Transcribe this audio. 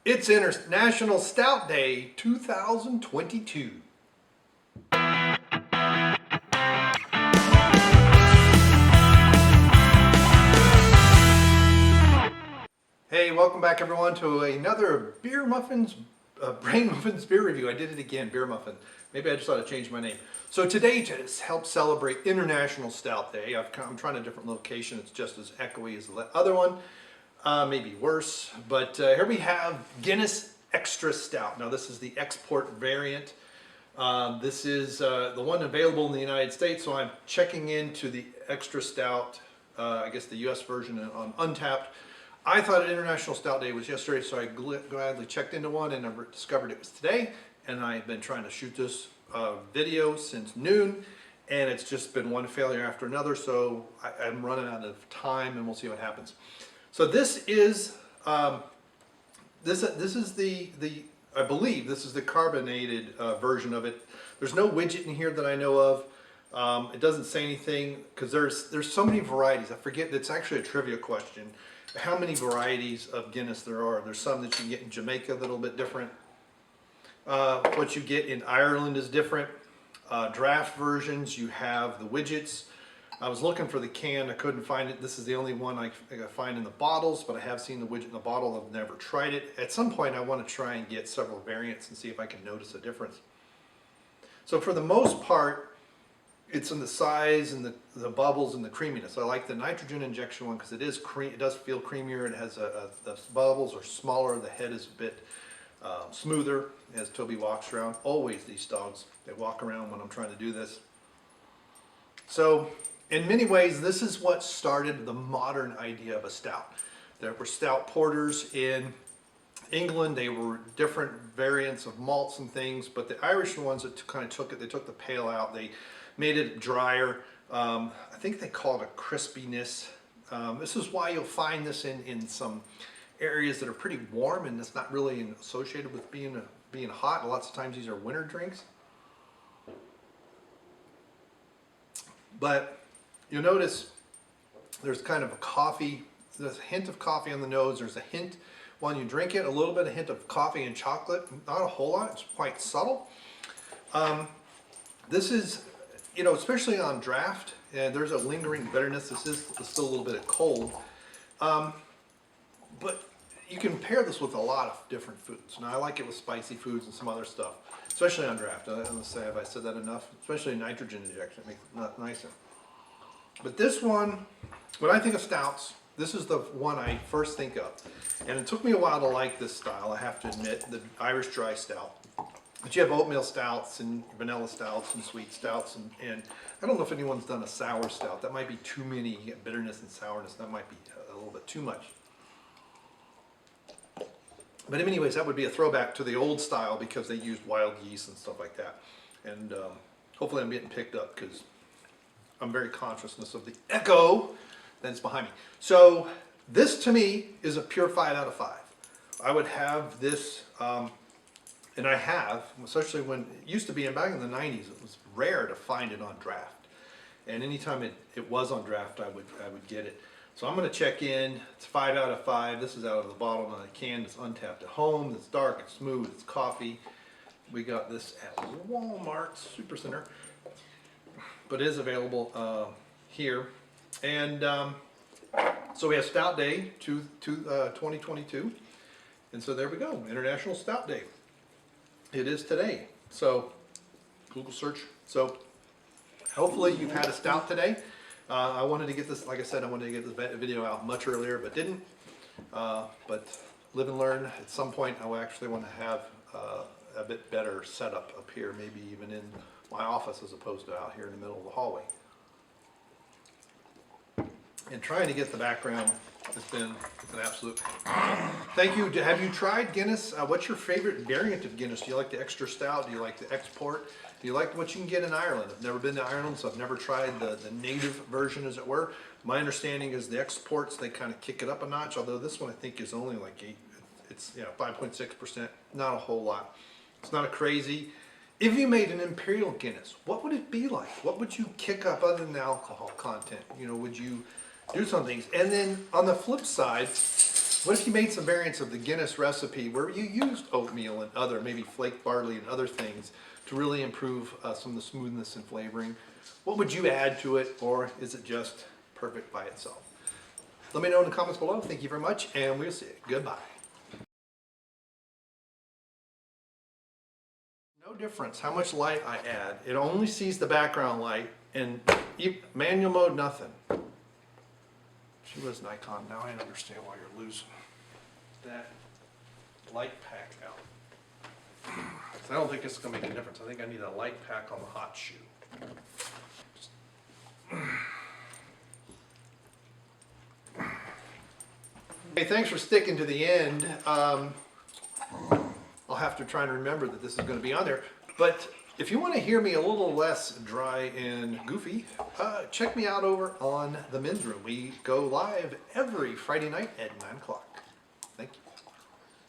It's International Stout Day 2022. Hey, welcome back everyone to another Beer Muffins, Brain Muffins beer review. I did it again, Beer Muffin. Maybe I just ought to change my name. So today, to help celebrate International Stout Day, I'm trying a different location. It's just as echoey as the other one. Maybe worse, but here we have Guinness Extra Stout. Now this is the export variant. This is the one available in the United States, so I'm checking into the Extra Stout, I guess the US version on Untapped. I thought International Stout Day was yesterday, so I gladly checked into one and I discovered it was today. And I've been trying to shoot this video since noon, and it's just been one failure after another, so I'm running out of time and we'll see what happens. So this is this is the I believe this is the carbonated version of it. There's no widget in here that I know of. It doesn't say anything because there's so many varieties. I forget. It's actually a trivia question. How many varieties of Guinness there are? There's some that you can get in Jamaica, a little bit different. What you get in Ireland is different. Draft versions, you have the widgets. I was looking for the can, I couldn't find it. This is the only one I find in the bottles, but I have seen the widget in the bottle. I've never tried it. At some point I want to try and get several variants and see if I can notice a difference. So for the most part, it's in the size and the bubbles and the creaminess. I like the nitrogen injection one because it does feel creamier. It has the bubbles are smaller, the head is a bit smoother as Toby walks around. Always these dogs, they walk around when I'm trying to do this. So in many ways, this is what started the modern idea of a stout. There were stout porters in England. They were different variants of malts and things, but the Irish ones that kind of took it, they took the pale out, they made it drier. I think they call it a crispiness. This is why you'll find this in some areas that are pretty warm, and it's not really associated with being hot. Lots of times these are winter drinks. But you'll notice there's kind of a coffee, there's a hint of coffee on the nose. There's a hint when you drink it, a little bit of hint of coffee and chocolate. Not a whole lot, it's quite subtle. This is, you know, especially on draft, there's a lingering bitterness. This is still a little bit of cold. But you can pair this with a lot of different foods. Now I like it with spicy foods and some other stuff, especially on draft. I don't know if I said that enough, especially nitrogen injection, it makes it nicer. But this one, when I think of stouts, this is the one I first think of. And it took me a while to like this style, I have to admit, the Irish dry stout. But you have oatmeal stouts and vanilla stouts and sweet stouts, and I don't know if anyone's done a sour stout. That might be too many. You get bitterness and sourness. That might be a little bit too much. But in many ways, that would be a throwback to the old style because they used wild yeast and stuff like that. And hopefully I'm getting picked up because I'm very conscious of the echo that's behind me. So this to me is a pure 5 out of 5. I would have this, and I have, especially when it used to be back in the 90s, it was rare to find it on draft. And anytime it was on draft, I would get it. So I'm going to check in. It's 5 out of 5. This is out of the bottle, not a can. It's Untapped at home. It's dark, it's smooth, it's coffee. We got this at Walmart Supercenter, but it is available here. And so we have Stout Day 2022. And so there we go, International Stout Day. It is today. So Google search. So hopefully you've had a stout today. I wanted to get this, like I said, I wanted to get this video out much earlier, but didn't. But live and learn. At some point, I actually want to have a bit better setup up here, maybe even in my office as opposed to out here in the middle of the hallway. And trying to get the background has been an absolute pain. Thank you. Have you tried Guinness? What's your favorite variant of Guinness? Do you like the extra stout? Do you like the export? Do you like what you can get in Ireland? I've never been to Ireland, so I've never tried the native version, as it were. My understanding is the exports, they kind of kick it up a notch, although this one I think is only like 5.6%, not a whole lot. It's not a crazy. If you made an Imperial Guinness, what would it be like? What would you kick up other than the alcohol content? You know, would you do some things? And then on the flip side, What if you made some variants of the Guinness recipe where you used oatmeal and other, maybe flake barley and other things to really improve some of the smoothness and flavoring? What would you add to it, or is it just perfect by itself? Let me know in the comments below. Thank you very much, and we'll see you. Goodbye. No difference how much light I add. It only sees the background light, and manual mode, nothing. She was Nikon. Now I understand why you're losing that light pack out. I don't think it's going to make a difference. I think I need a light pack on the hot shoe. Hey, thanks for sticking to the end. I'll have to try and remember that this is going to be on there. But if you want to hear me a little less dry and goofy, check me out over on the men's room. We go live every Friday night at 9 o'clock.